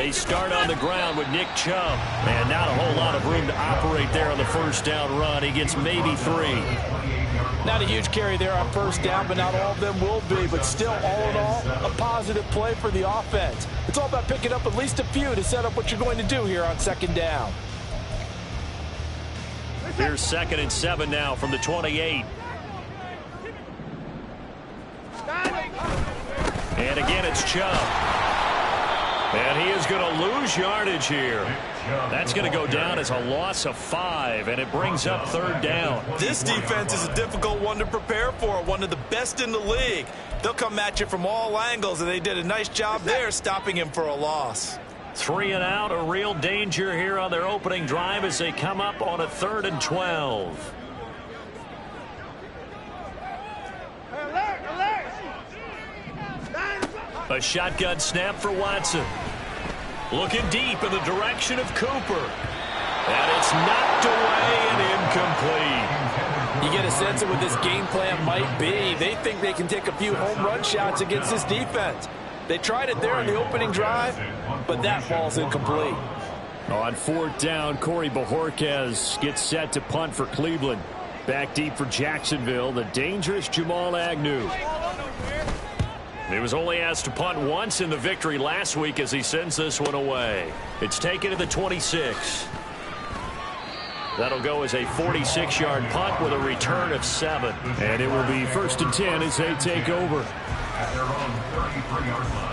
They start on the ground with Nick Chubb. And not a whole lot of room to operate there on the first down run. He gets maybe 3. Not a huge carry there on first down, but not all of them will be. But still, all in all, a positive play for the offense. It's all about picking up at least a few to set up what you're going to do here on second down. Here's 2nd and 7 now from the 28. And again, it's Chubb. And he is going to lose yardage here. That's going to go down as a loss of 5, and it brings up 3rd down. This defense is a difficult one to prepare for, one of the best in the league. They'll come at you from all angles, and they did a nice job there stopping him for a loss. 3 and out, a real danger here on their opening drive as they come up on a 3rd and 12. A shotgun snap for Watson. Looking deep in the direction of Cooper. And it's knocked away and incomplete. You get a sense of what this game plan might be. They think they can take a few home run shots against this defense. They tried it there in the opening drive, but that ball's incomplete. On 4th down, Corey Bojorquez gets set to punt for Cleveland. Back deep for Jacksonville, the dangerous Jamal Agnew. He was only asked to punt once in the victory last week as he sends this one away. It's taken to the 26. That'll go as a 46-yard punt with a return of 7. And it will be 1st and 10 as they take over. At their own 33-yard line.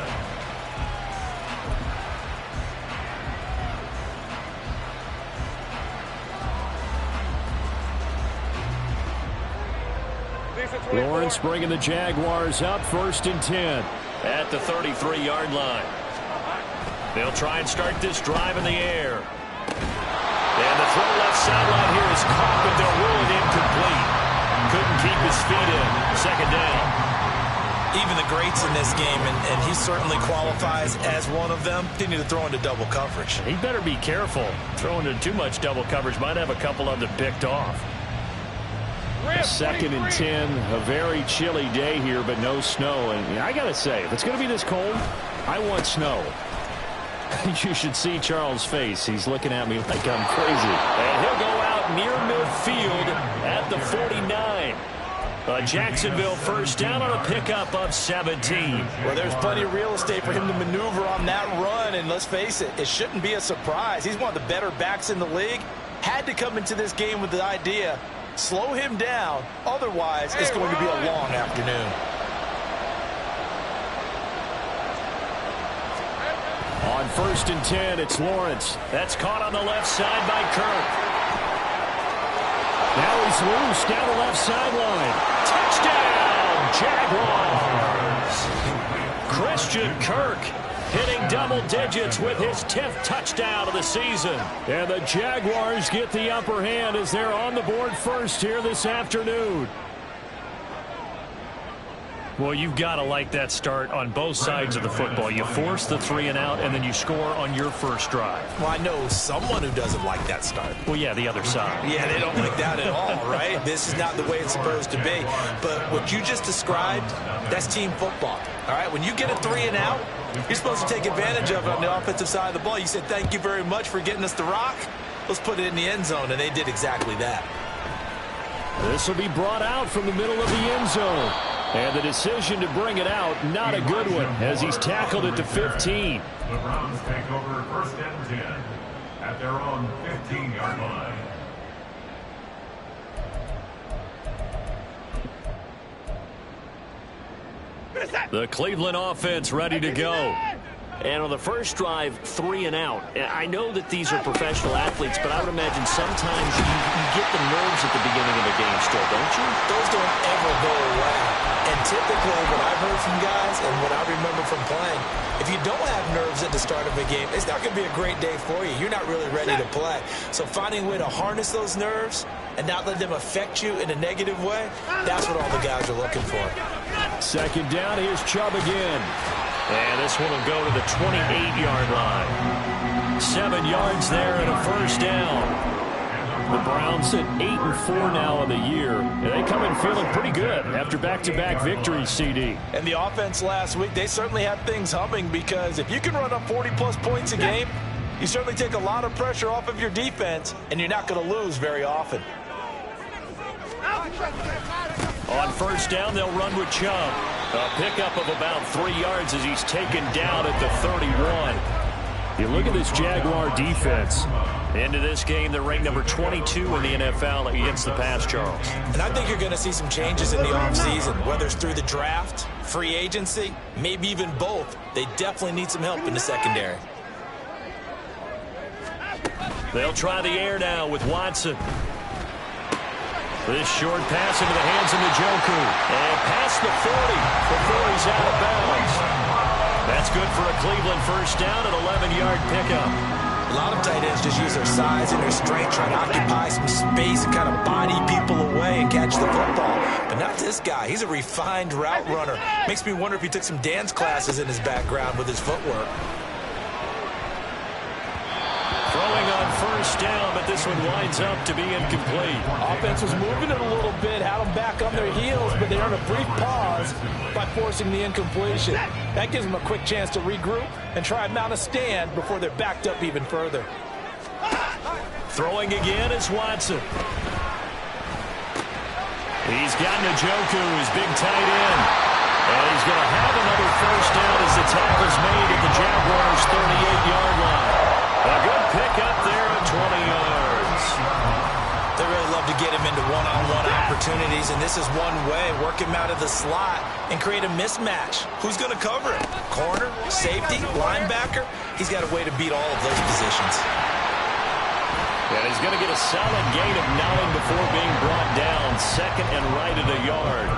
Lawrence bringing the Jaguars up 1st and 10 at the 33-yard line. They'll try and start this drive in the air. And the throw left sideline here is caught, but they'll rule it incomplete. Couldn't keep his feet in. 2nd down. Even the greats in this game, and he certainly qualifies as one of them, continue to throw into double coverage. He better be careful. Throwing into too much double coverage might have a couple of them picked off. 2nd and 10, a very chilly day here, but no snow. And I got to say, if it's going to be this cold, I want snow. You should see Charles' face. He's looking at me like I'm crazy. And he'll go out near midfield at the 49. Jacksonville first down on a pickup of 17. Well, there's plenty of real estate for him to maneuver on that run, and let's face it, it shouldn't be a surprise. He's one of the better backs in the league. Had to come into this game with the idea, slow him down, otherwise it's going to be a long afternoon. On 1st and 10, it's Lawrence. That's caught on the left side by Kirk. Now he's loose down the left sideline. Touchdown, Jaguars! Christian Kirk hitting double digits with his 10th touchdown of the season. And the Jaguars get the upper hand as they're on the board first here this afternoon. Well, you've got to like that start on both sides of the football. You force the 3 and out, and then you score on your first drive. Well, I know someone who doesn't like that start. Well, yeah, the other side. Yeah, they don't like that at all, right? This is not the way it's supposed to be. But what you just described, that's team football. All right, when you get a 3 and out, you're supposed to take advantage of it on the offensive side of the ball. You said, thank you very much for getting us the rock. Let's put it in the end zone, and they did exactly that. This will be brought out from the middle of the end zone. And the decision to bring it out, not a good one, as he's tackled at the 15. The Browns take over 1st and 10 at their own 15-yard line. The Cleveland offense ready to go. And on the first drive, 3 and out. I know that these are professional athletes, but I would imagine sometimes you get the nerves at the beginning of a game still, don't you? Those don't ever go away. And typically what I've heard from guys and what I remember from playing, if you don't have nerves at the start of a game, it's not going to be a great day for you. You're not really ready to play. So finding a way to harness those nerves and not let them affect you in a negative way, that's what all the guys are looking for. 2nd down, here's Chubb again. And this one will go to the 28-yard line. 7 yards there and a first down. The Browns at 8-4 now in the year, and they come in feeling pretty good after back-to-back victories, CD. And the offense last week, they certainly had things humming, because if you can run up 40-plus points a game, you certainly take a lot of pressure off of your defense, and you're not going to lose very often. On first down, they'll run with Chubb. A pickup of about 3 yards as he's taken down at the 31. You look at this Jaguar defense. Into this game, they're ranked number 22 in the NFL against the pass, Charles. And I think you're going to see some changes in the offseason, whether it's through the draft, free agency, maybe even both. They definitely need some help in the secondary. They'll try the air now with Watson. This short pass into the hands of Njoku. And past the 40 before he's out of bounds. That's good for a Cleveland first down, an 11-yard pickup. A lot of tight ends just use their size and their strength, trying to occupy some space and kind of body people away and catch the football. But not this guy. He's a refined route runner. Makes me wonder if he took some dance classes in his background with his footwork. Throwing on first down, but this one winds up to be incomplete. Offense was moving it a little bit, had them back on their heels, but they earned a brief pause by forcing the incompletion. That gives them a quick chance to regroup and try and mount a stand before they're backed up even further. Throwing again is Watson. He's got Njoku, his big tight end. And he's going to have another first down as the tackle's made at the Jaguars' 38-yard line. A good pickup there at 20 yards. They really love to get him into one-on-one opportunities, and this is one way, work him out of the slot and create a mismatch. Who's going to cover him? Corner, safety, linebacker? He's got a way to beat all of those positions. And he's going to get a solid gain of 9 before being brought down. Second and right at a yard.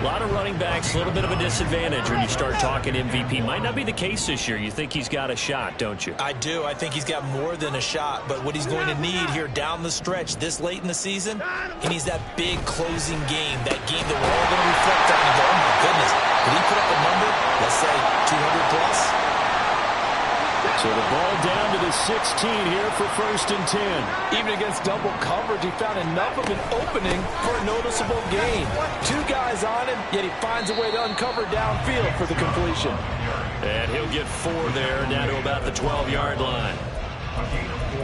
A lot of running backs, a little bit of a disadvantage when you start talking MVP. Might not be the case this year. You think he's got a shot, don't you? I do. I think he's got more than a shot. But what he's going to need here down the stretch this late in the season, he needs that big closing game, that game that we're all going to reflect on and go, oh, my goodness, did he put up a number, let's say 200-plus? So the ball down to the 16 here for first and 10. Even against double coverage, he found enough of an opening for a noticeable gain. 2 guys on him, yet he finds a way to uncover downfield for the completion. And he'll get 4 there, down to about the 12-yard line. A gain of 4.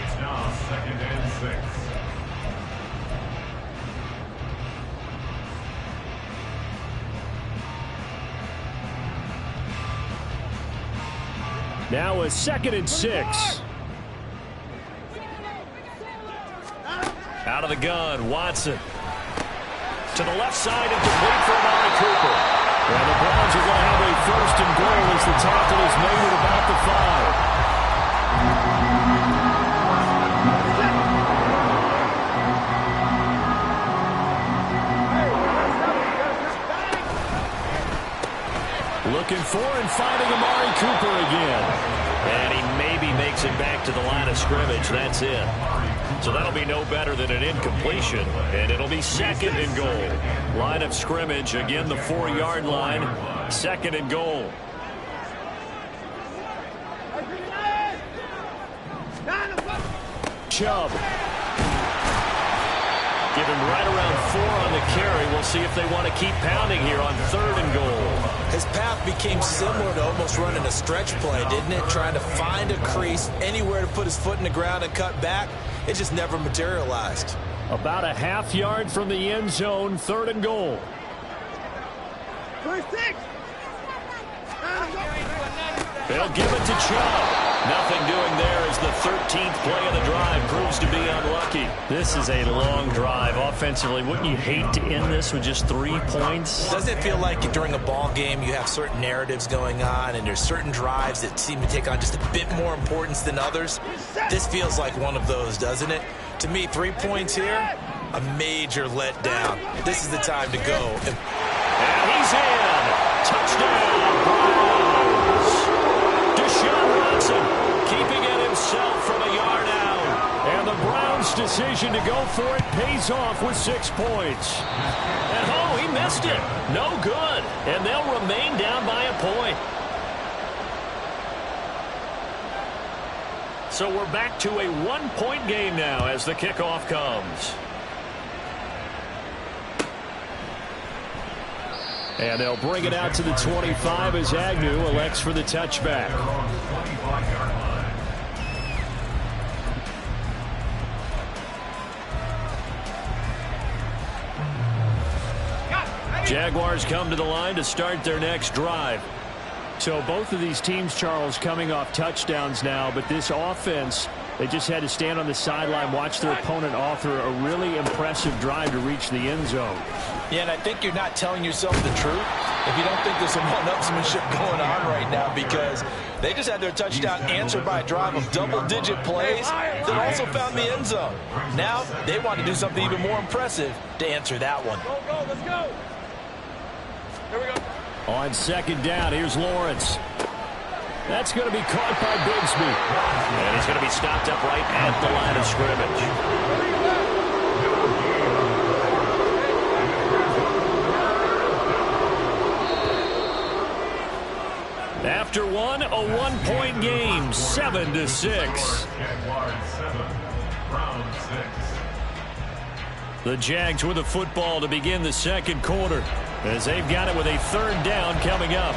It's now second and 6. Now a second and 6. Out of the gun, Watson. To the left side and complete for Amari Cooper. And the Browns are going to have a first and goal as the tackle is made at about the 5. Looking for and finding Amari Cooper again. And he maybe makes it back to the line of scrimmage. That's it. So that'll be no better than an incompletion. And it'll be second and goal. Line of scrimmage, again the 4-yard line. Second and goal. Chubb. Give him right around 4 on the carry. We'll see if they want to keep pounding here on third and goal. His path became similar to almost running a stretch play, didn't it? Trying to find a crease, anywhere to put his foot in the ground and cut back. It just never materialized. About a half yard from the end zone, third and goal. They'll give it to Chubb. Nothing doing there as the 13th play of the drive proves to be unlucky. This is a long drive offensively. Wouldn't you hate to end this with just 3 points? Doesn't it feel like during a ball game you have certain narratives going on and there's certain drives that seem to take on just a bit more importance than others? This feels like one of those, doesn't it? To me, 3 points here, a major letdown. This is the time to go. And he's in. Touchdown, Browns. Deshaun Watson keeping it himself from a yard out. And the Browns' decision to go for it pays off with 6 points. And oh, he missed it. No good. And they'll remain down by a point. So we're back to a one-point game now as the kickoff comes. And they'll bring it out to the 25 as Agnew elects for the touchback. Jaguars come to the line to start their next drive. So both of these teams, Charles, coming off touchdowns now, but this offense, they just had to stand on the sideline, watch their opponent author a really impressive drive to reach the end zone. Yeah, and I think you're not telling yourself the truth if you don't think there's some one-upsmanship going on right now, because they just had their touchdown answered by a drive of double-digit plays that also found the end zone. Now they want to do something even more impressive to answer that one. Go, let's go. Here we go. On second down, here's Lawrence. That's going to be caught by Bigsby. And he's going to be stopped up right at the line of scrimmage. After one, a one-point game, 7-6. The Jags with the football to begin the second quarter, as they've got it with a third down coming up.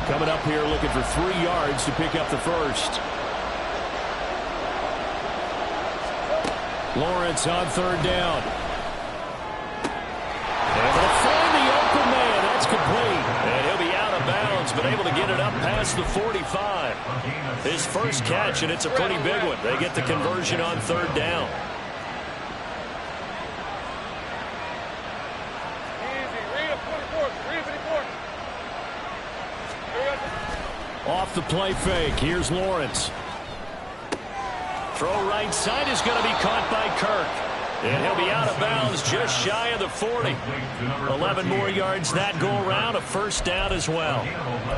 Coming up here looking for 3 yards to pick up the first. Lawrence on third down. Able to find the open man. That's complete. And he'll be out of bounds, but able to get it up past the 45. His first catch, and it's a pretty big one. They get the conversion on third down. Off the play fake, here's Lawrence. Throw right side is going to be caught by Kirk. And he'll be out of bounds just shy of the 40. 11 more yards that go around, a first down as well.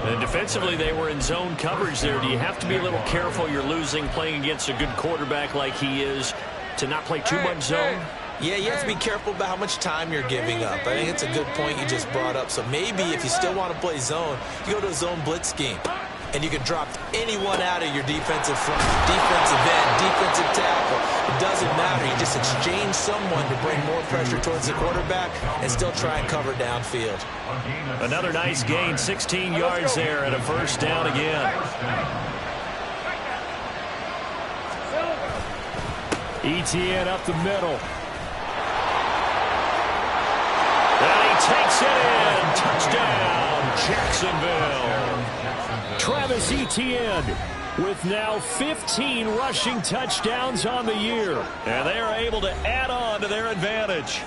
And defensively, they were in zone coverage there. Do you have to be a little careful? You're losing playing against a good quarterback like he is to not play too much zone? Yeah, you have to be careful about how much time you're giving up. I think it's a good point you just brought up. So maybe if you still want to play zone, you go to a zone blitz scheme. And you can drop anyone out of your defensive front, defensive end, defensive tackle. It doesn't matter. You just exchange someone to bring more pressure towards the quarterback and still try and cover downfield. Another nice gain, 16 yards there, and a first down again. Etienne up the middle. And he takes it in. Touchdown, Jacksonville. Travis Etienne with now 15 rushing touchdowns on the year. And they are able to add on to their advantage.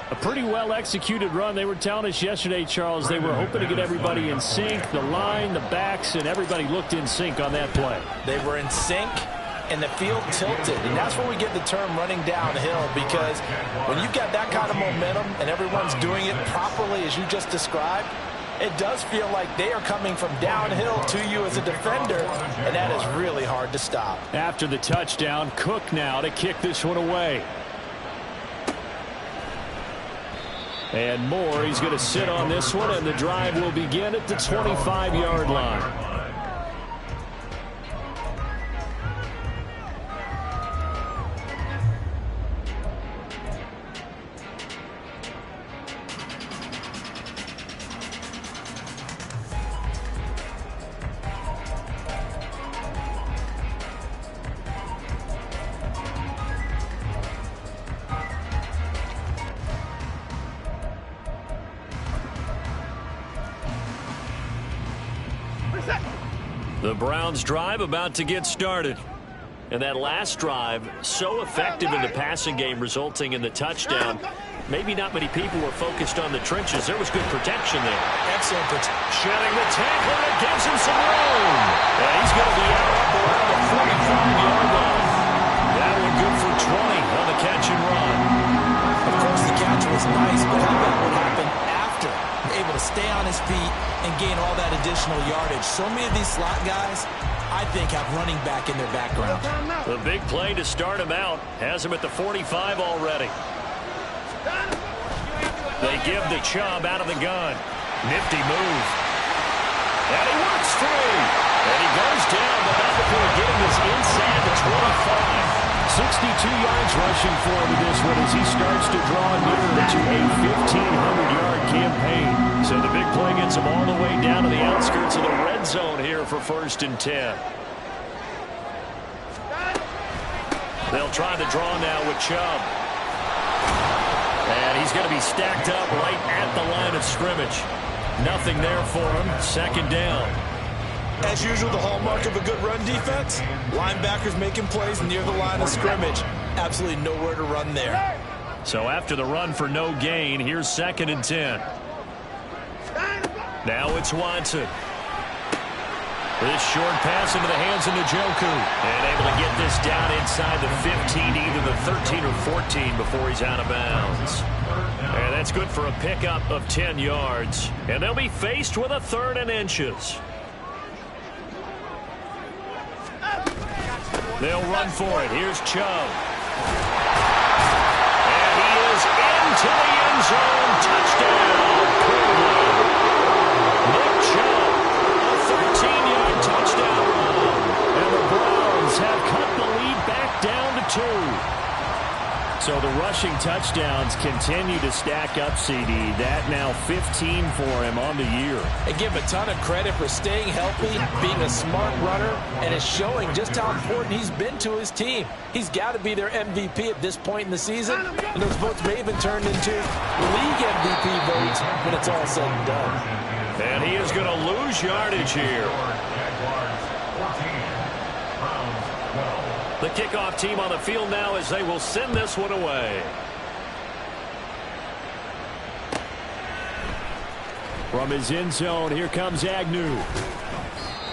A pretty well-executed run. They were telling us yesterday, Charles, they were hoping to get everybody in sync. The line, the backs, and everybody looked in sync on that play. They were in sync, and the field tilted. And that's where we get the term running downhill, because when you've got that kind of momentum and everyone's doing it properly as you just described, it does feel like they are coming from downhill to you as a defender, and that is really hard to stop. After the touchdown, Cook now to kick this one away. And Moore, he's going to sit on this one, and the drive will begin at the 25-yard line. The Browns drive about to get started. And that last drive, so effective in the passing game, resulting in the touchdown. Maybe not many people were focused on the trenches. There was good protection there. Excellent protection. Shedding the tackle, and it gives him some room. And he's going to be out up around the 45-yard line. That one good for 20 on the catch and run. Of course, the catch was nice, but how about what happened after? Able to stay on his feet and gain all that additional yardage. So many of these slot guys, I think, have running back in their background. The big play to start him out has him at the 45 already. They give the Chubb out of the gun. Nifty move. And he works free. And he goes down, but not before getting this inside the 25. 62 yards rushing for him in this one as he starts to draw nearer to a 1,500-yard campaign. So the big play gets him all the way down to the outskirts of the red zone here for 1st and 10. They'll try to draw now with Chubb. And he's going to be stacked up right at the line of scrimmage. Nothing there for him. 2nd down. As usual, the hallmark of a good run defense, linebackers making plays near the line of scrimmage. Absolutely nowhere to run there. So after the run for no gain, here's 2nd and 10. Now it's Watson. This short pass into the hands of Njoku. And able to get this down inside the 15, either the 13 or 14 before he's out of bounds. And that's good for a pickup of 10 yards. And they'll be faced with a 3rd and inches. They'll run for it. Here's Chubb. And he is into the end zone. Touchdown. Nick Chubb, a 13-yard touchdown run. And the Browns have cut the lead back down to 2. So the rushing touchdowns continue to stack up, CD. That now 15 for him on the year. And give him a ton of credit for staying healthy, being a smart runner, and is showing just how important he's been to his team. He's got to be their MVP at this point in the season, and those votes may even turn into league MVP votes when it's all said and done. And he is going to lose yardage here. The kickoff team on the field now as they will send this one away. From his end zone, here comes Agnew.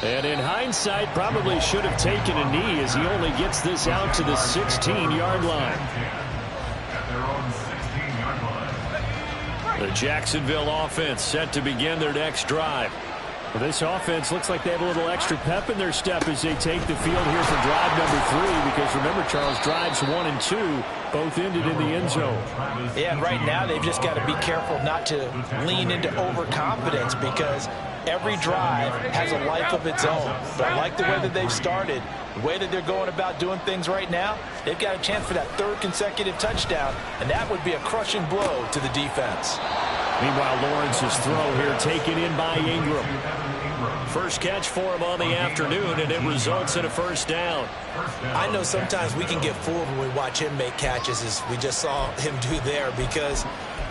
And in hindsight, probably should have taken a knee as he only gets this out to the 16-yard line. The Jacksonville offense set to begin their next drive. Well, this offense looks like they have a little extra pep in their step as they take the field here for drive number 3, because remember, Charles, drives 1 and 2 both ended in the end zone. Yeah, and right now they've just got to be careful not to lean into overconfidence, because every drive has a life of its own. But I like the way that they've started, the way that they're going about doing things right now. They've got a chance for that 3rd consecutive touchdown, and that would be a crushing blow to the defense. Meanwhile, Lawrence's throw here taken in by Ingram. First catch for him on the afternoon, and it results in a 1st down. I know sometimes we can get fooled when we watch him make catches, as we just saw him do there, because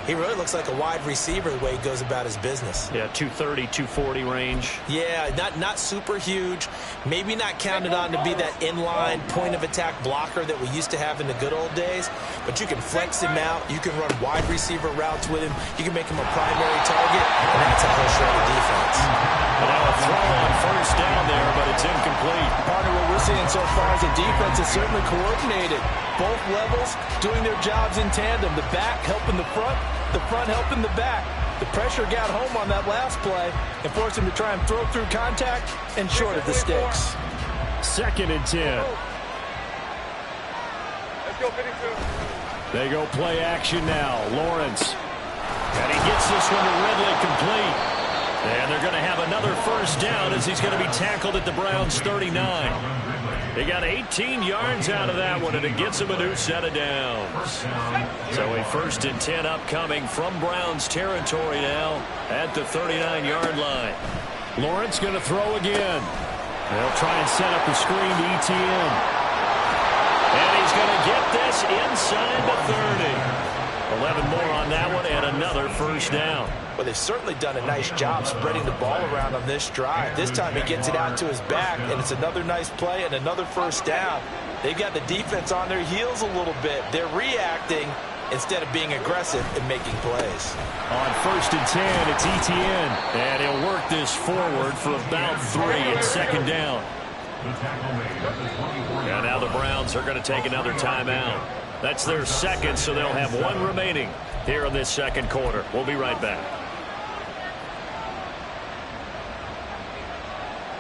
he really looks like a wide receiver the way he goes about his business. Yeah, 230, 240 range. Yeah, not super huge. Maybe not counted on to be that inline point-of-attack blocker that we used to have in the good old days. But you can flex him out. You can run wide receiver routes with him. You can make him a primary target, and that's a whole shred of defense. And now a throw on 1st down there, but it's incomplete. Partner, what we're seeing so far is the defense is certainly coordinated. Both levels doing their jobs in tandem. The back helping the front helping the back. The pressure got home on that last play and forced him to try and throw through contact and short of the sticks. 2nd and 10. Let's go, 52. They go play action now. Lawrence. And he gets this one to Ridley complete. And they're going to have another 1st down as he's going to be tackled at the Browns' 39. They got 18 yards out of that one, and it gets him a new set of downs. So a 1st and 10 upcoming from Browns territory now at the 39-yard line. Lawrence going to throw again. They'll try and set up the screen to ETN. And he's going to get this inside the 30. 11 more on that one, and another 1st down. Well, they've certainly done a nice job spreading the ball around on this drive. This time he gets it out to his back, and it's another nice play and another 1st down. They've got the defense on their heels a little bit. They're reacting instead of being aggressive and making plays. On 1st and 10, it's ETN, and he'll work this forward for about 3 at 2nd down. And now the Browns are going to take another timeout. That's their 2nd, so they'll have 1 remaining here in this 2nd quarter. We'll be right back.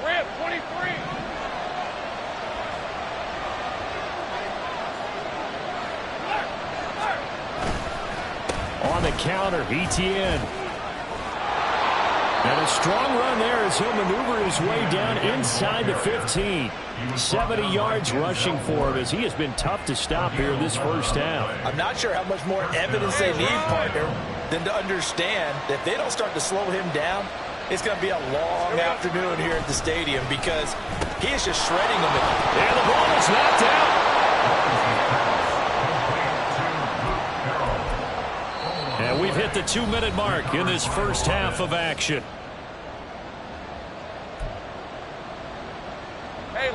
Rip, 23. On the counter, ETN. And a strong run there as he'll maneuver his way down inside the 15. 70 yards rushing for him as he has been tough to stop here in this first half. I'm not sure how much more evidence they need, partner, than to understand that if they don't start to slow him down, it's going to be a long afternoon here at the stadium because he is just shredding them. And the ball is knocked out. And we've hit the 2-minute mark in this first half of action.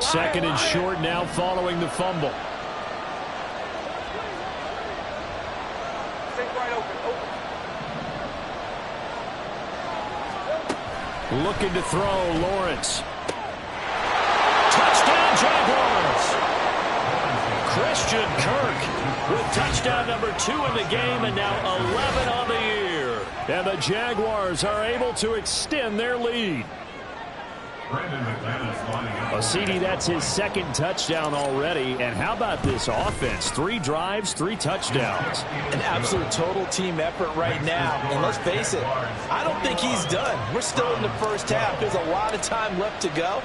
Second and short now following the fumble. Looking to throw, Lawrence. Touchdown, Jaguars! Christian Kirk with touchdown number 2 in the game and now 11 on the year. And the Jaguars are able to extend their lead. CD, that's his second touchdown already. And how about this offense? 3 drives, 3 touchdowns. An absolute total team effort right now. And let's face it, I don't think he's done. We're still in the first half. There's a lot of time left to go.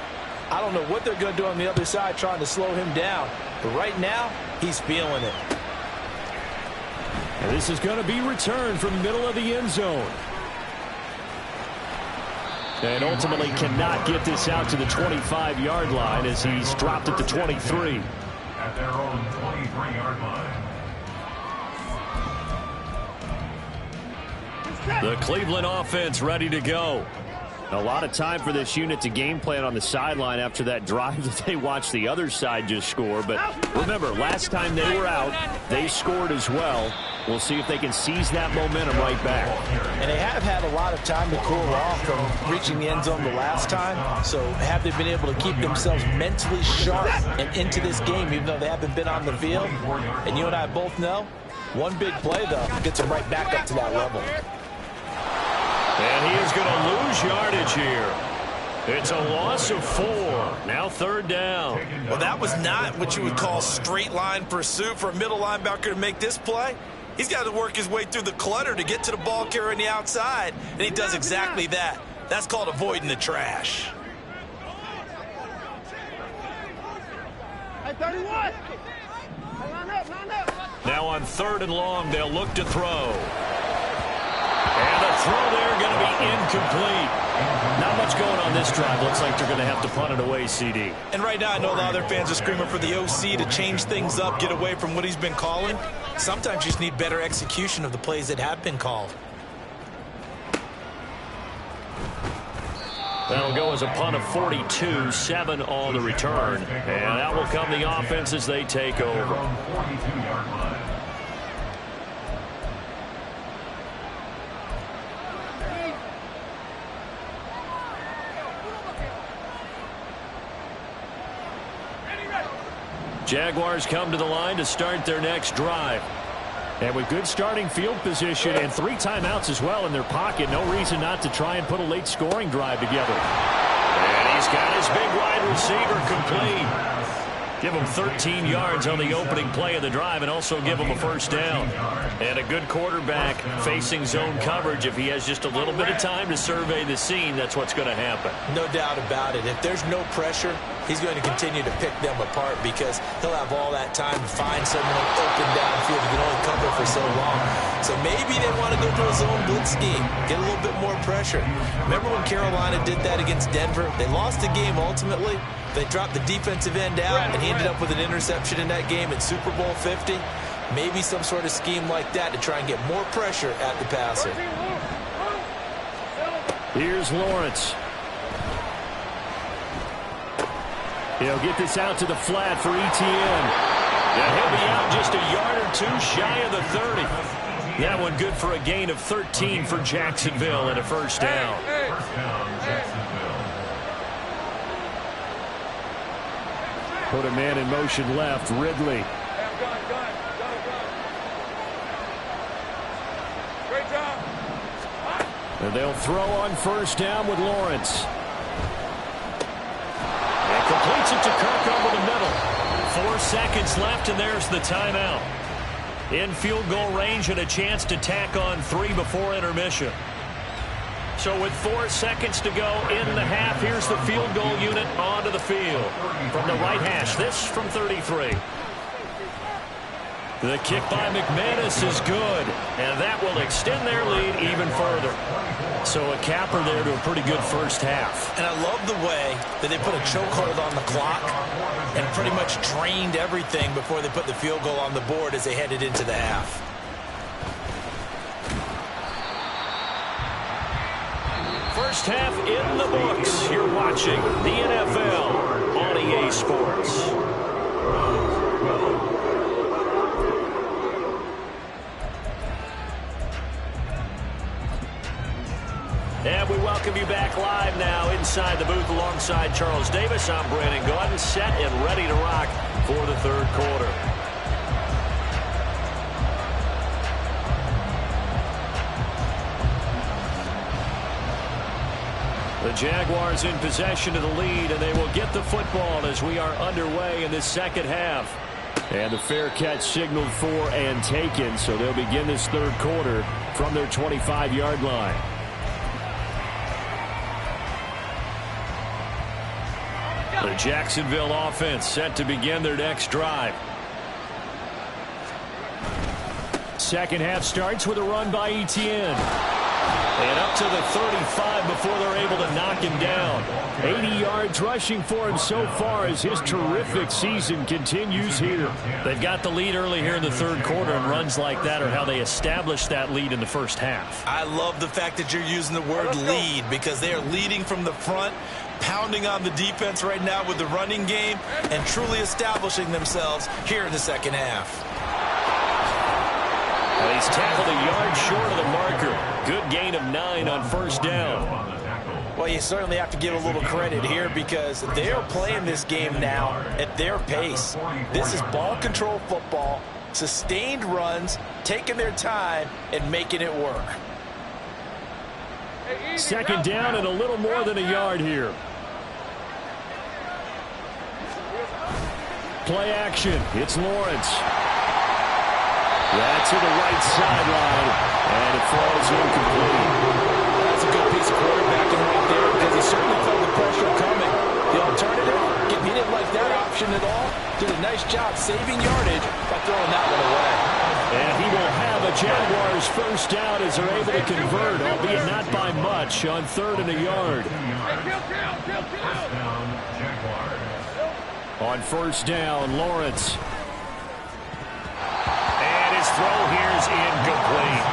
I don't know what they're going to do on the other side trying to slow him down. But right now, he's feeling it. And this is going to be returned from the middle of the end zone. And ultimately cannot get this out to the 25-yard line as he's dropped at the 23. At their own 23-yard line. The Cleveland offense ready to go. A lot of time for this unit to game plan on the sideline after that drive that they watched the other side just score. But remember, last time they were out, they scored as well. We'll see if they can seize that momentum right back. And they have had a lot of time to cool off from reaching the end zone the last time. So have they been able to keep themselves mentally sharp and into this game, even though they haven't been on the field? And you and I both know, one big play, though, gets them right back up to that level. And he is going to lose yardage here. It's a loss of 4. Now 3rd down. Well, that was not what you would call straight line pursuit for a middle linebacker to make this play. He's got to work his way through the clutter to get to the ball carrier on the outside, and he does exactly that. That's called avoiding the trash. Now on 3rd and long, they'll look to throw. And the throw there going to be incomplete. Not much going on this drive. Looks like they're going to have to punt it away, CD. And right now, I know a lot of their fans are screaming for the OC to change things up, get away from what he's been calling. Sometimes you just need better execution of the plays that have been called. That'll go as a punt of 42, 7 on the return. And that will come the offense as they take over. 42-yard line. Jaguars come to the line to start their next drive. And with good starting field position and 3 timeouts as well in their pocket, no reason not to try and put a late scoring drive together. And he's got his big wide receiver complete. Give him 13 yards on the opening play of the drive and also give him a first down. And a good quarterback facing zone coverage. If he has just a little bit of time to survey the scene, that's what's going to happen. No doubt about it. If there's no pressure, he's going to continue to pick them apart because he'll have all that time to find someone open downfield who can only cover for so long. So maybe they want to go to a zone blitz scheme, get a little bit more pressure. Remember when Carolina did that against Denver? They lost the game ultimately. They dropped the defensive end out, and he ended up with an interception in that game in Super Bowl 50. Maybe some sort of scheme like that to try and get more pressure at the passer. Here's Lawrence. He'll get this out to the flat for Etienne. And he'll be out just a yard or 2 shy of the 30. That one good for a gain of 13 for Jacksonville and a first down. First down, Jacksonville. Put a man in motion left, Ridley. Great job. And they'll throw on first down with Lawrence. And completes it to Kirk over the middle. 4 seconds left, and there's the timeout. In field goal range and a chance to tack on 3 before intermission. So with 4 seconds to go in the half, here's the field goal unit onto the field. From the right hash, this from 33. The kick by McManus is good, and that will extend their lead even further. So a capper there to a pretty good first half. And I love the way that they put a chokehold on the clock and pretty much drained everything before they put the field goal on the board as they headed into the half. First half in the books. You're watching the NFL on EA Sports. And we welcome you back live now inside the booth alongside Charles Davis. I'm Brandon Gordon, set and ready to rock for the third quarter. The Jaguars in possession of the lead, and they will get the football as we are underway in this second half. And the fair catch signaled for and taken, so they'll begin this third quarter from their 25-yard line. The Jacksonville offense set to begin their next drive. Second half starts with a run by Etienne. And up to the 35 before they're able to knock him down. 80 yards rushing for him so far as his terrific season continues here. They've got the lead early here in the third quarter, and runs like that are how they established that lead in the first half. I love the fact that you're using the word lead, because they are leading from the front, pounding on the defense right now with the running game, and truly establishing themselves here in the second half. Well, he's tackled a yard short of the marker. Good gain of 9 on first down. Well, you certainly have to give a little credit here, because they are playing this game now at their pace. This is ball control football, sustained runs, taking their time and making it work. Second down and a little more than a yard here. Play action. It's Lawrence. That's to the right sideline, and it falls incomplete. That's a good piece of quarterbacking right there, because he certainly felt the pressure coming. The alternative, he didn't like that option at all. Did a nice job saving yardage by throwing that one away. And he will have a Jaguars first down as they're able to convert, albeit not by much, on 3rd and a yard. On first down, Lawrence. His throw here is incomplete.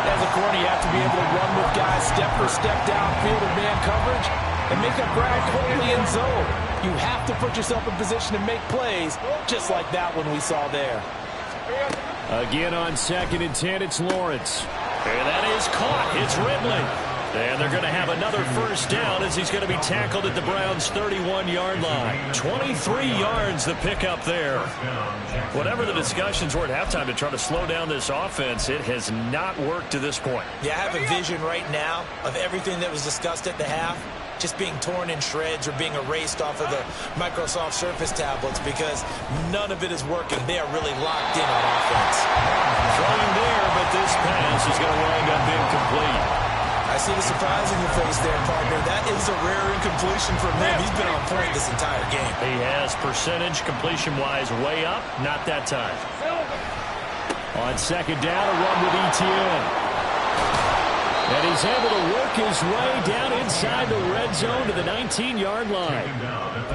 As a corner, you have to be able to run with guys step for step downfield in man coverage and make up ground quickly in zone. You have to put yourself in position to make plays, just like that one we saw there. Again on 2nd and 10, it's Lawrence. And that is caught. It's Ridley. And they're going to have another first down as he's going to be tackled at the Browns' 31-yard line. 23 yards the pickup there. Whatever the discussions were at halftime to try to slow down this offense, it has not worked to this point. Yeah, I have a vision right now of everything that was discussed at the half just being torn in shreds or being erased off of the Microsoft Surface tablets, because none of it is working. They are really locked in on offense. Throwing there, but this pass is going to wind up incomplete. I see the surprise in your face there, partner. That is a rare incompletion from him. He's been on point this entire game. He has percentage completion-wise way up. Not that time. On second down, a run with Etienne. And he's able to work his way down inside the red zone to the 19-yard line.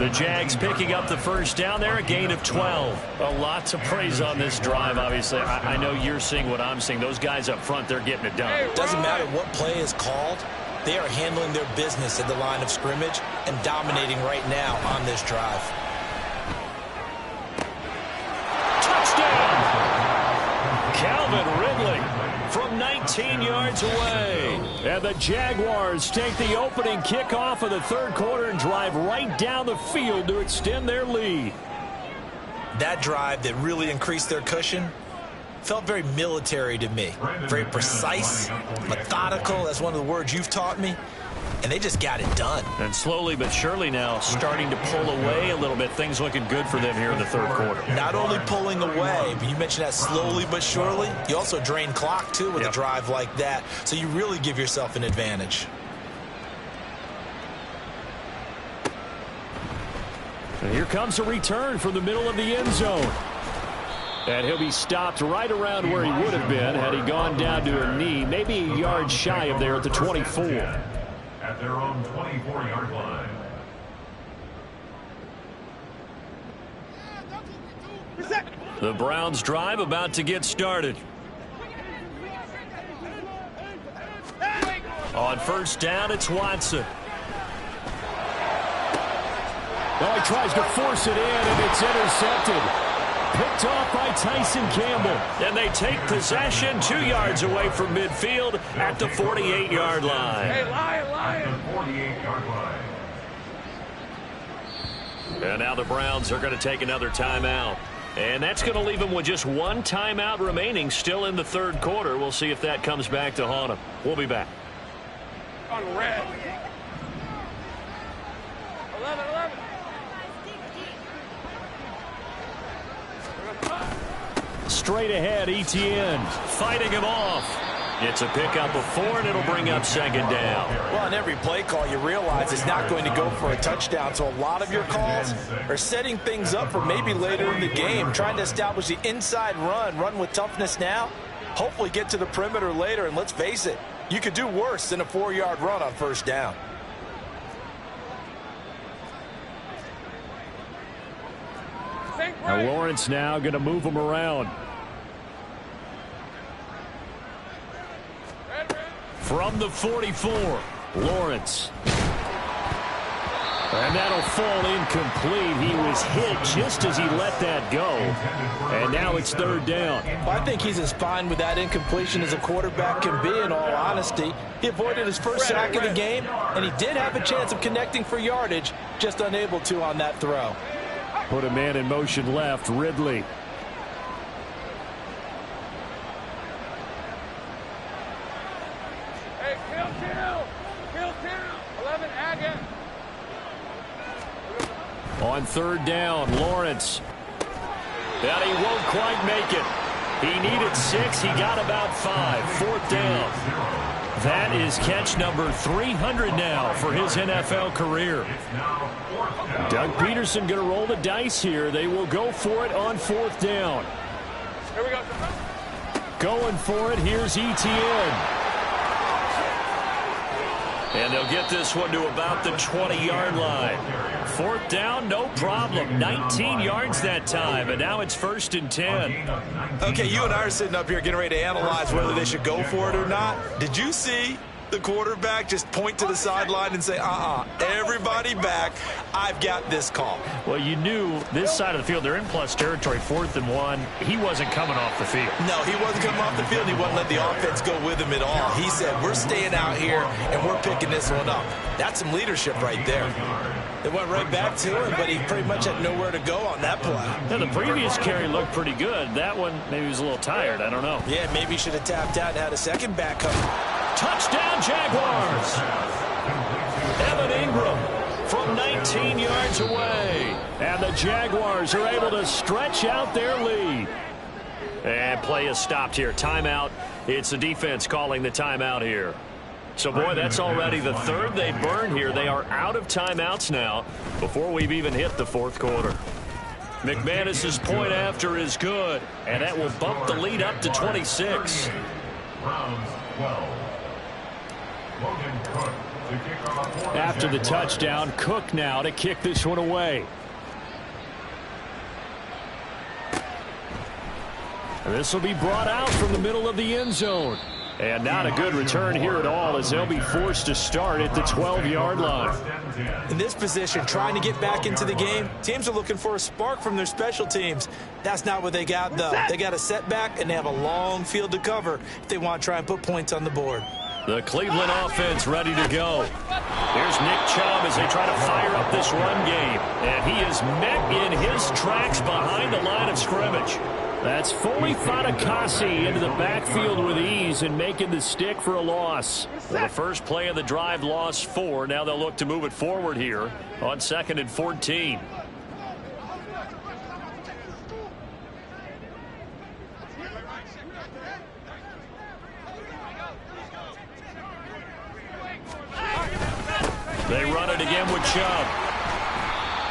The Jags picking up the first down there, a gain of 12. A lot to praise on this drive, obviously. I know you're seeing what I'm seeing. Those guys up front, they're getting it done. It doesn't matter what play is called. They are handling their business at the line of scrimmage and dominating right now on this drive. Touchdown! Calvin Ridley from 19 yards away. And the Jaguars take the opening kickoff of the third quarter and drive right down the field to extend their lead. That drive that really increased their cushion felt very military to me. Very precise, methodical. That's one of the words you've taught me. And they just got it done. And slowly but surely now starting to pull away a little bit. Things looking good for them here in the third quarter. Not only pulling away, but you mentioned that slowly but surely. You also drain clock, too, with a drive like that. So you really give yourself an advantage. And here comes a return from the middle of the end zone. And he'll be stopped right around where he would have been had he gone down to a knee, maybe a yard shy of there at the 24. At their own 24-yard line. The Browns drive about to get started. On first down, it's Watson. Well, he tries to force it in, and it's intercepted. Picked off by Tyson Campbell. And they take possession 2 yards away from midfield at the 48-yard line. Hey, Lion. At the 48-yard line. And now the Browns are going to take another timeout. And that's going to leave them with just one timeout remaining still in the third quarter. We'll see if that comes back to haunt them. We'll be back. On red. 11. Straight ahead, Etienne fighting him off. It's a pickup of 4, and it'll bring up second down. Well, on every play call, you realize it's not going to go for a touchdown. So a lot of your calls are setting things up for maybe later in the game, trying to establish the inside run with toughness now, hopefully get to the perimeter later. And let's face it, you could do worse than a 4-yard run on first down. Now Lawrence now going to move him around. From the 44, Lawrence. And that'll fall incomplete. He was hit just as he let that go. And now it's third down. Well, I think he's as fine with that incompletion as a quarterback can be, in all honesty. He avoided his first sack of the game, and he did have a chance of connecting for yardage, just unable to on that throw. Put a man in motion left, Ridley. Hey, kill. 11, Agate. On third down, Lawrence. And he won't quite make it. He needed 6. He got about 5. Fourth down. That is catch number 300 now for his NFL career. Doug Peterson going to roll the dice here. They will go for it on fourth down. Here we go. Going for it. Here's Etienne. And they'll get this one to about the 20-yard line. Fourth down, no problem. 19 yards that time, and now it's 1st and 10. Okay, you and I are sitting up here getting ready to analyze whether they should go for it or not. Did you see the quarterback just point to the sideline and say, everybody back, I've got this call? Well, you knew this side of the field, they're in plus territory, 4th and 1. He wasn't coming off the field. No, he wasn't coming off the field. He wouldn't let the offense go with him at all. He said, we're staying out here, and we're picking this one up. That's some leadership right there. They went right back to him, but he pretty much had nowhere to go on that play. Yeah, the previous carry looked pretty good. That one, maybe he was a little tired. I don't know. Yeah, maybe he should have tapped out and had a second back come. Touchdown, Jaguars! Evan Ingram from 19 yards away. And the Jaguars are able to stretch out their lead. And play is stopped here. Timeout. It's the defense calling the timeout here. So, boy, that's already the third they burned here. They are out of timeouts now before we've even hit the fourth quarter. McManus's point after is good, and that will bump the lead up to 26. After the touchdown, Cook now to kick this one away. This will be brought out from the middle of the end zone. And not a good return here at all, as they'll be forced to start at the 12-yard line. In this position, trying to get back into the game, teams are looking for a spark from their special teams. That's not what they got, though. They got a setback, and they have a long field to cover if they want to try and put points on the board. The Cleveland offense ready to go. Here's Nick Chubb as they try to fire up this run game. And he is met in his tracks behind the line of scrimmage. That's Foley Fatukasi into the backfield with ease and making the stick for a loss. Well, the first play of the drive lost 4. Now they'll look to move it forward here on 2nd and 14. They run it again with Chubb.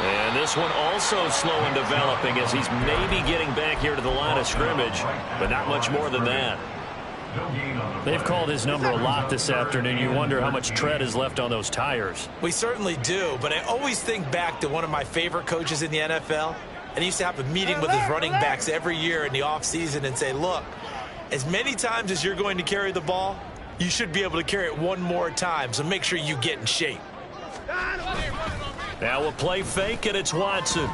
And this one also slow in developing as he's maybe getting back here to the line of scrimmage, but not much more than that. They've called his number a lot this afternoon. You wonder how much tread is left on those tires. We certainly do, but I always think back to one of my favorite coaches in the NFL, and he used to have a meeting with his running backs every year in the offseason and say, look, as many times as you're going to carry the ball, you should be able to carry it one more time, so make sure you get in shape. Now a play fake, and it's Watson.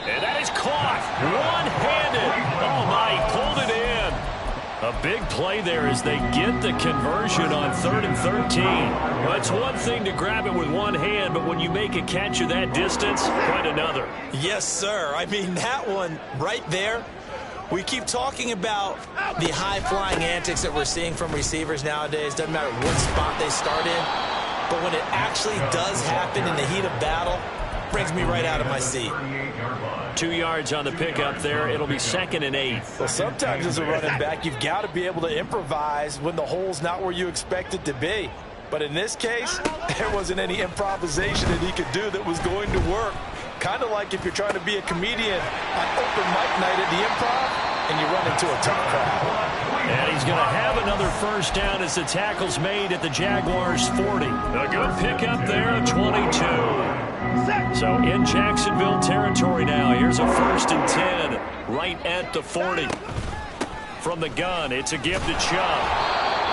And that is caught. One-handed. Oh, my, pulled it in. A big play there as they get the conversion on 3rd and 13. Well, it's one thing to grab it with one hand, but when you make a catch of that distance, quite another. Yes, sir. I mean, that one right there, we keep talking about the high-flying antics that we're seeing from receivers nowadays. Doesn't matter what spot they start in. But when it actually does happen in the heat of battle, brings me right out of my seat. 2 yards on the pickup there. It'll be 2nd and 8. Well, sometimes as a running back, you've got to be able to improvise when the hole's not where you expect it to be. But in this case, there wasn't any improvisation that he could do that was going to work. Kind of like if you're trying to be a comedian on open mic night at the Improv and you run into a tough crowd. And he's going to have another first down as the tackle's made at the Jaguars' 40. A good pickup there of 22. So in Jacksonville territory now. Here's a 1st and 10 right at the 40. From the gun, it's a give to Chubb.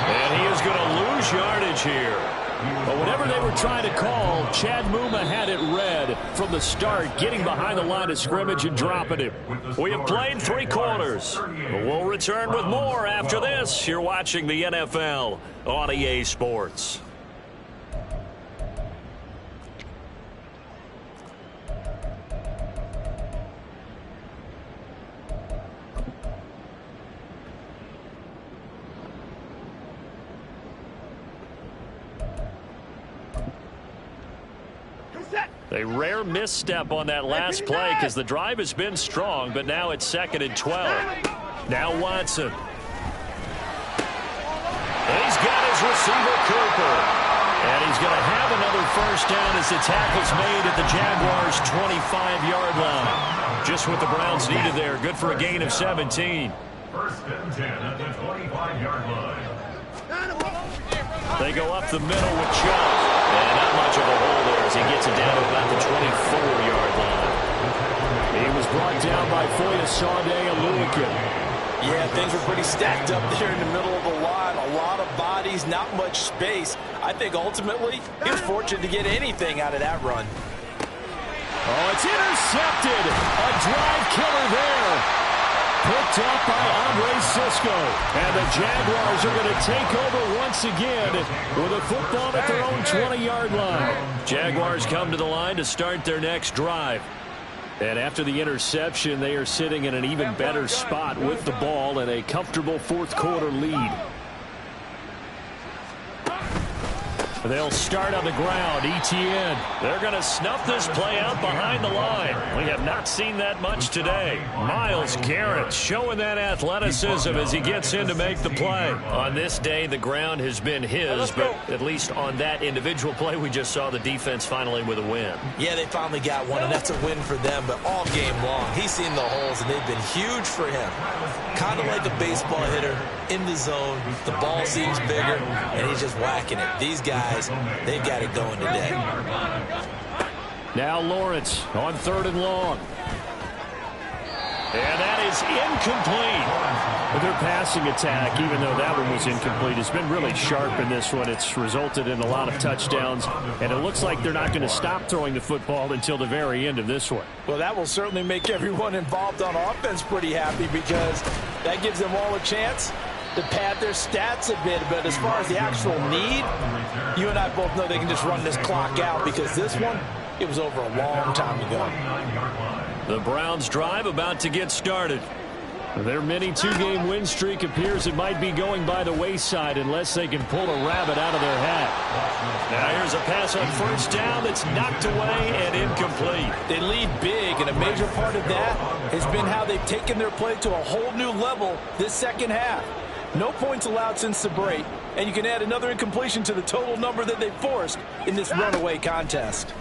And he is going to lose yardage here. But whatever they were trying to call, Chad Muma had it read from the start, getting behind the line of scrimmage and dropping him. We have played 3 quarters. We'll return with more after this. You're watching the NFL on EA Sports. A rare misstep on that last play because the drive has been strong, but now it's 2nd and 12. Now Watson. And he's got his receiver, Cooper. And he's going to have another first down as the tackle's made at the Jaguars' 25-yard line. Just what the Browns needed there. Good for a gain of 17. 1st and 10 at the 25-yard line. They go up the middle with Chubb. And not much of a hole there as he gets it down to about the 24-yard line. He was brought down by Foyesade Aluakin. Yeah, things were pretty stacked up there in the middle of the line. A lot of bodies, not much space. I think ultimately he was fortunate to get anything out of that run. Oh, it's intercepted. A drive killer there. Picked up by Andre Sisco. And the Jaguars are going to take over once again with a football at their own 20-yard line. Jaguars come to the line to start their next drive. And after the interception, they are sitting in an even better spot with the ball and a comfortable 4th quarter lead. They'll start on the ground. Etienne. They're going to snuff this play out behind the line. We have not seen that much today. Myles Garrett showing that athleticism as he gets in to make the play. On this day, the ground has been his, but at least on that individual play, we just saw the defense finally with a win. Yeah, they finally got one, and that's a win for them, but all game long, he's seen the holes, and they've been huge for him. Kind of like a baseball hitter in the zone. The ball seems bigger, and he's just whacking it. These guys, they've got it going today. Now Lawrence on 3rd and long. And that is incomplete. But their passing attack, even though that one was incomplete, has been really sharp in this one. It's resulted in a lot of touchdowns, and it looks like they're not going to stop throwing the football until the very end of this one. Well, that will certainly make everyone involved on offense pretty happy because that gives them all a chance to pad their stats a bit. But as far as the actual need, you and I both know they can just run this clock out because this one, it was over a long time ago. The Browns drive about to get started. Their mini 2-game win streak appears it might be going by the wayside unless they can pull a rabbit out of their hat. Now here's a pass on 1st down that's knocked away and incomplete. They lead big, and a major part of that has been how they've taken their play to a whole new level this second half. No points allowed since the break, and you can add another incompletion to the total number that they forced in this runaway contest.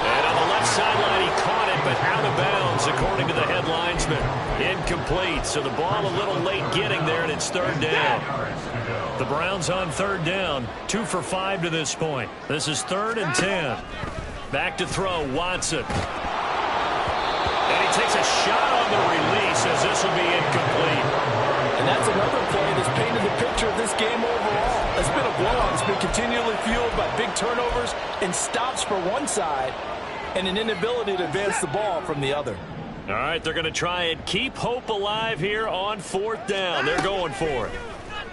And on the left sideline, he caught it, but out of bounds, according to the head linesman. Incomplete, so the ball a little late getting there, and it's third down. The Browns on third down, 2 for 5 to this point. This is 3rd and 10. Back to throw, Watson. And he takes a shot on the release as this will be incomplete. And that's another play that's painted the picture of this game overall. It's been a blowout. It's been continually fueled by big turnovers and stops for one side and an inability to advance the ball from the other. All right, they're going to try and keep hope alive here on 4th down. They're going for it.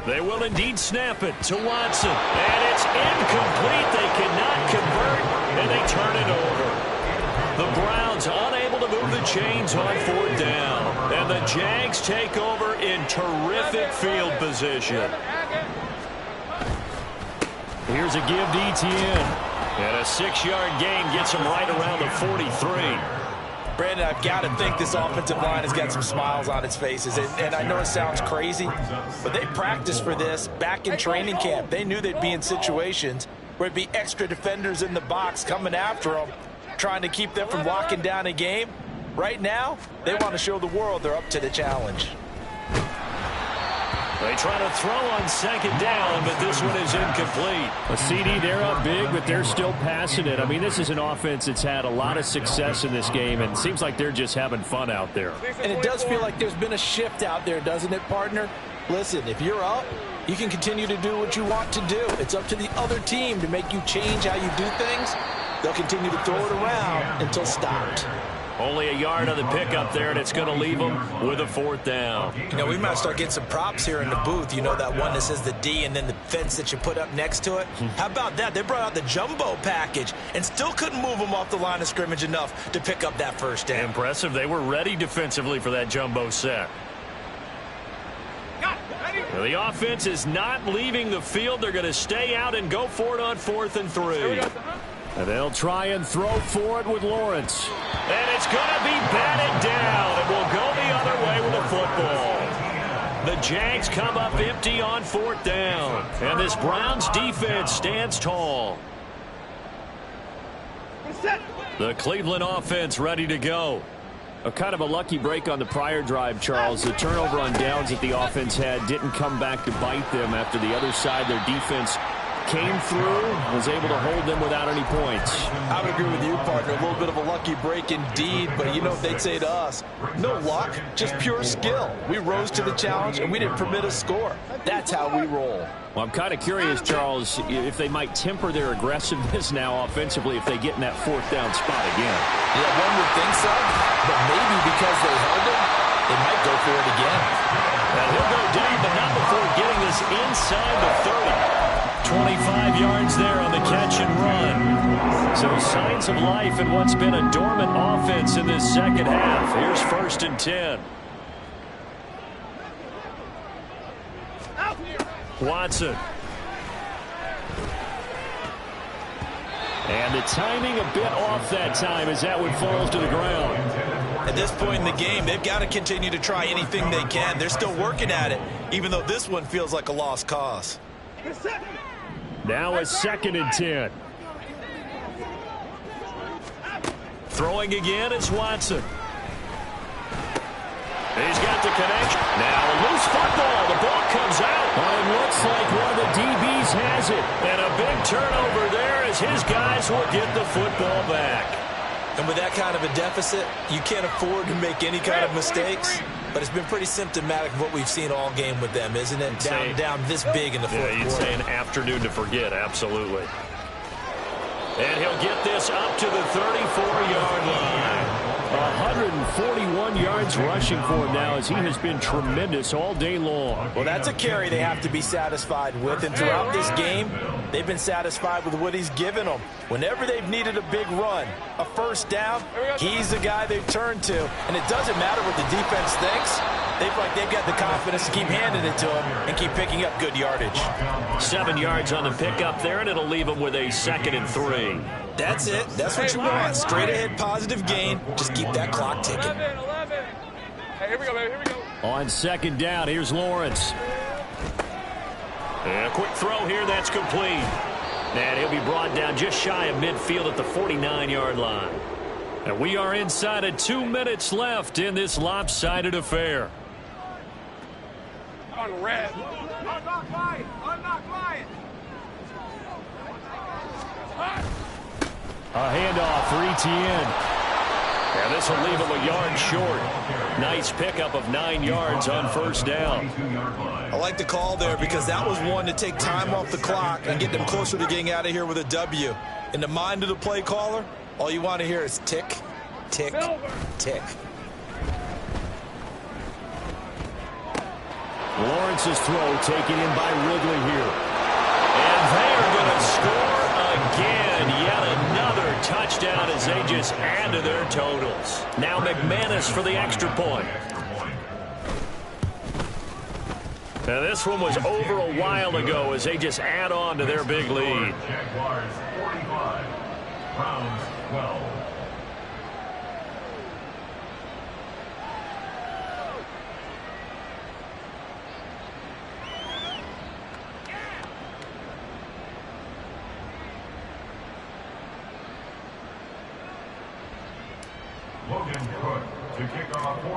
They will indeed snap it to Watson. And it's incomplete. They cannot convert, and they turn it over. The Browns unable to move the chains on 4th down. And the Jags take over in terrific field position. Here's a give to Etienne. And a 6-yard gain gets him right around the 43. Brandon, I've got to think this offensive line has got some smiles on its faces. And I know it sounds crazy, but they practiced for this back in training camp. They knew they'd be in situations where it'd be extra defenders in the box coming after them, trying to keep them from locking down a game. Right now, they want to show the world they're up to the challenge. They try to throw on 2nd down, but this one is incomplete. A CD, they're up big, but they're still passing it. I mean, this is an offense that's had a lot of success in this game, and it seems like they're just having fun out there. And it does feel like there's been a shift out there, doesn't it, partner? Listen, if you're up, you can continue to do what you want to do. It's up to the other team to make you change how you do things. They'll continue to throw it around until stopped. Only a yard on the pickup there, and it's going to leave them with a 4th down. You know, we might start getting some props here in the booth. You know, that one that says the D and then the fence that you put up next to it? How about that? They brought out the jumbo package and still couldn't move them off the line of scrimmage enough to pick up that first down. Impressive. They were ready defensively for that jumbo set. Well, the offense is not leaving the field. They're going to stay out and go for it on 4th and 3. And they'll try and throw for it with Lawrence. And it's going to be batted down. It will go the other way with the football. The Jags come up empty on 4th down. And this Browns defense stands tall. The Cleveland offense ready to go. A kind of a lucky break on the prior drive, Charles. The turnover on downs that the offense had didn't come back to bite them after the other side. Their defense came through, was able to hold them without any points. I would agree with you, partner. A little bit of a lucky break indeed, but you know what they'd say to us? No luck, just pure skill. We rose to the challenge, and we didn't permit a score. That's how we roll. Well, I'm kind of curious, Charles, if they might temper their aggressiveness now offensively if they get in that 4th down spot again. Yeah, one would think so, but maybe because they held him, they might go for it again. And he'll go down, but not before getting this inside the 30. 25 yards there on the catch and run. So signs of life in what's been a dormant offense in this second half. Here's 1st and 10. Watson. And the timing a bit off that time as that one falls to the ground. At this point in the game, they've got to continue to try anything they can. They're still working at it, even though this one feels like a lost cause. Now a 2nd and 10. Throwing again is Watson. He's got the connection. Now a loose football. The ball comes out. Well, it looks like one of the DBs has it. And a big turnover there as his guys will get the football back. And with that kind of a deficit, you can't afford to make any kind of mistakes. But it's been pretty symptomatic of what we've seen all game with them, isn't it? Down this big in the fourth quarter. Yeah, you'd say an afternoon to forget, absolutely. And he'll get this up to the 34-yard line. 141 yards rushing for him now as he has been tremendous all day long. Well, that's a carry they have to be satisfied with. And throughout this game, they've been satisfied with what he's given them. Whenever they've needed a big run, a first down, he's the guy they've turned to. And it doesn't matter what the defense thinks. They've got the confidence to keep handing it to him and keep picking up good yardage. 7 yards on the pickup there, and it'll leave him with a 2nd and 3. That's it. That's what you want. Straight ahead, positive gain. Just keep that clock ticking. 11. Hey, here we go, baby. Here we go. On second down, here's Lawrence. And a quick throw here, that's complete. And he'll be brought down just shy of midfield at the 49-yard line. And we are inside of 2 minutes left in this lopsided affair. On red. Unlock Lion! Unlock Lion! A handoff for Etienne. And this will leave him a yard short. Nice pickup of 9 yards on first down. I like the call there because that was one to take time off the clock and get them closer to getting out of here with a W. In the mind of the play caller, all you want to hear is tick, tick, tick. Lawrence's throw taken in by Ridley here. And they are going to score again. Yet another touchdown as they just add to their totals. Now McManus for the extra point. Now this one was over a while ago as they just add on to their big lead. Jaguars 45, Browns 12.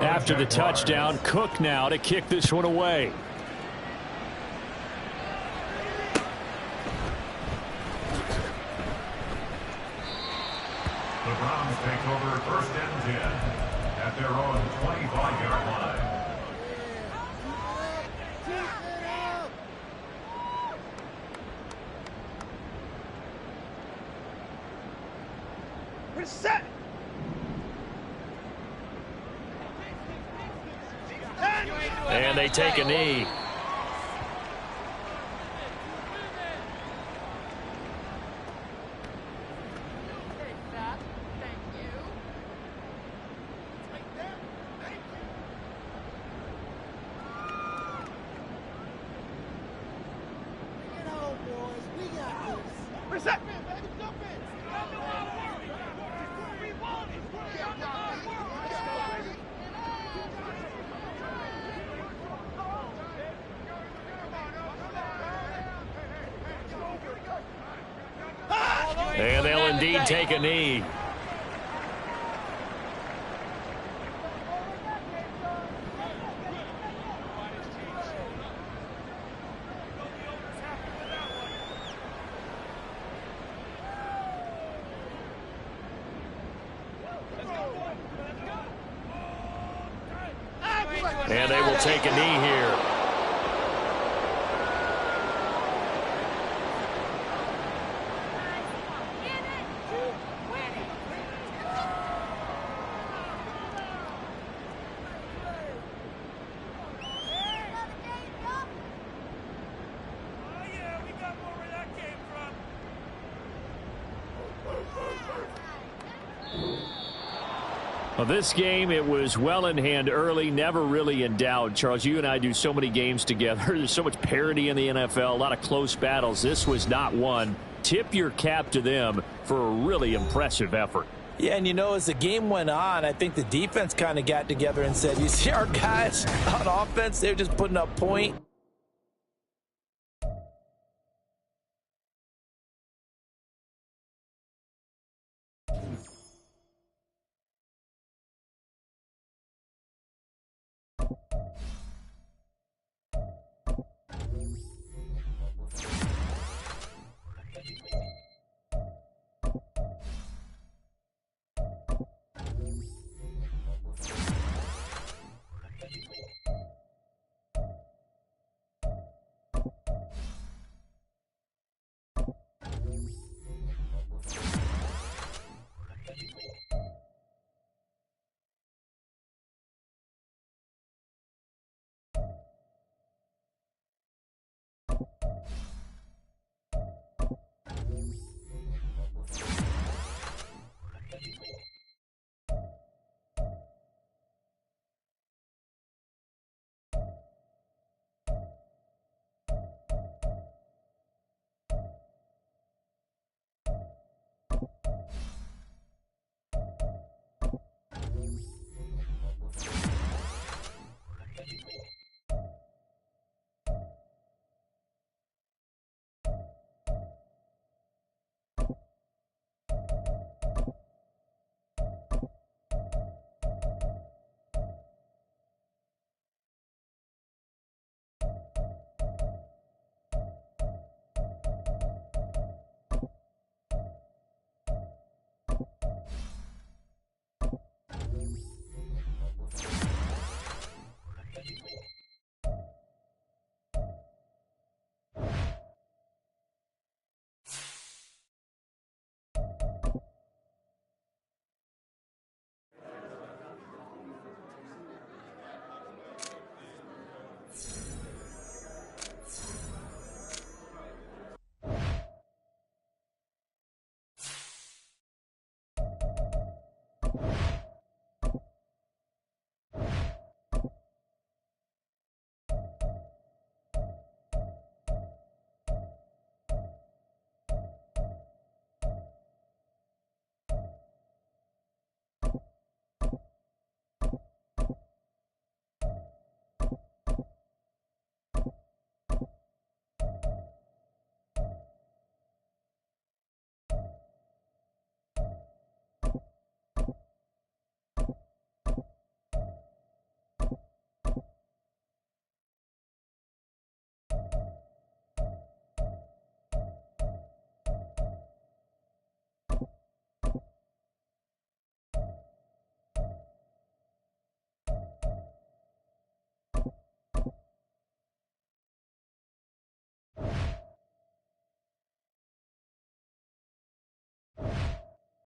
After the touchdown, Cook now to kick this one away. The Browns take over first and 10 at their own 25-yard line. We're set! And they take a knee. We're set! And they'll indeed take a knee. And they will take a knee here. Well, this game, it was well in hand early, never really in doubt. Charles, you and I do so many games together. There's so much parity in the NFL, a lot of close battles. This was not one. Tip your cap to them for a really impressive effort. Yeah, and you know, as the game went on, I think the defense kind of got together and said, you see our guys on offense, they're just putting up point